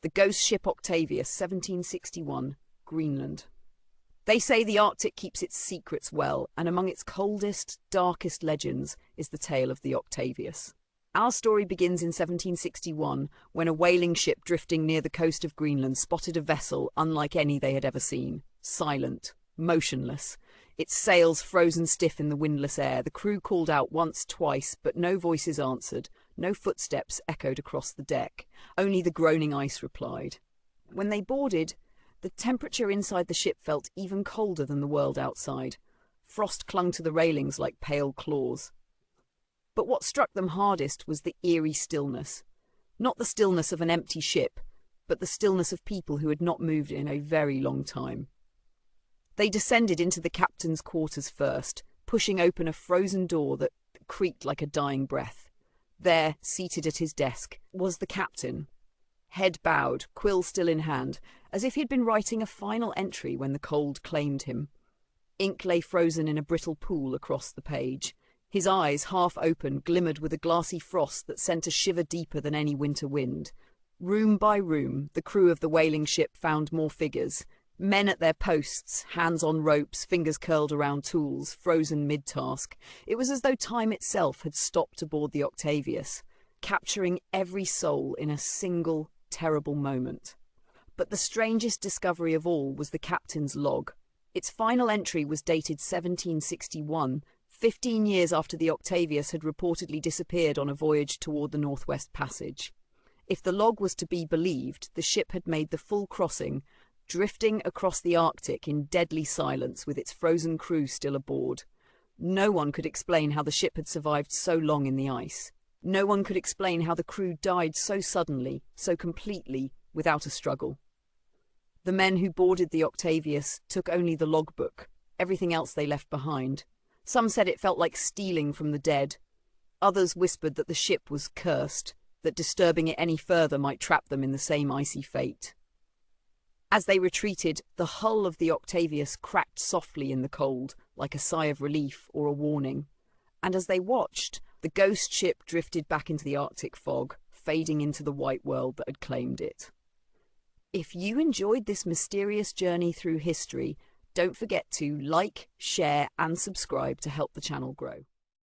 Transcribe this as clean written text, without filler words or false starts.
The ghost ship Octavius, 1761, Greenland. They say the Arctic keeps its secrets well, and among its coldest, darkest legends is the tale of the Octavius. Our story begins in 1761, when a whaling ship drifting near the coast of Greenland spotted a vessel unlike any they had ever seen. Silent, motionless, its sails frozen stiff in the windless air. The crew called out once, twice, but no voices answered, no footsteps echoed across the deck. Only the groaning ice replied. When they boarded, the temperature inside the ship felt even colder than the world outside. Frost clung to the railings like pale claws. But what struck them hardest was the eerie stillness. Not the stillness of an empty ship, but the stillness of people who had not moved in a very long time. They descended into the captain's quarters first, pushing open a frozen door that creaked like a dying breath. There, seated at his desk, was the captain. Head bowed, quill still in hand, as if he had been writing a final entry when the cold claimed him. Ink lay frozen in a brittle pool across the page. His eyes, half open, glimmered with a glassy frost that sent a shiver deeper than any winter wind. Room by room, the crew of the whaling ship found more figures. Men at their posts, hands on ropes, fingers curled around tools, frozen mid-task. It was as though time itself had stopped aboard the Octavius, capturing every soul in a single, terrible moment. But the strangest discovery of all was the captain's log. Its final entry was dated 1761, 15 years after the Octavius had reportedly disappeared on a voyage toward the Northwest Passage. If the log was to be believed, the ship had made the full crossing, drifting across the Arctic in deadly silence with its frozen crew still aboard. No one could explain how the ship had survived so long in the ice. No one could explain how the crew died so suddenly, so completely, without a struggle. The men who boarded the Octavius took only the logbook, everything else they left behind. Some said it felt like stealing from the dead. Others whispered that the ship was cursed, that disturbing it any further might trap them in the same icy fate. As they retreated, the hull of the Octavius cracked softly in the cold, like a sigh of relief or a warning. And as they watched, the ghost ship drifted back into the Arctic fog, fading into the white world that had claimed it. If you enjoyed this mysterious journey through history, don't forget to like, share, and subscribe to help the channel grow.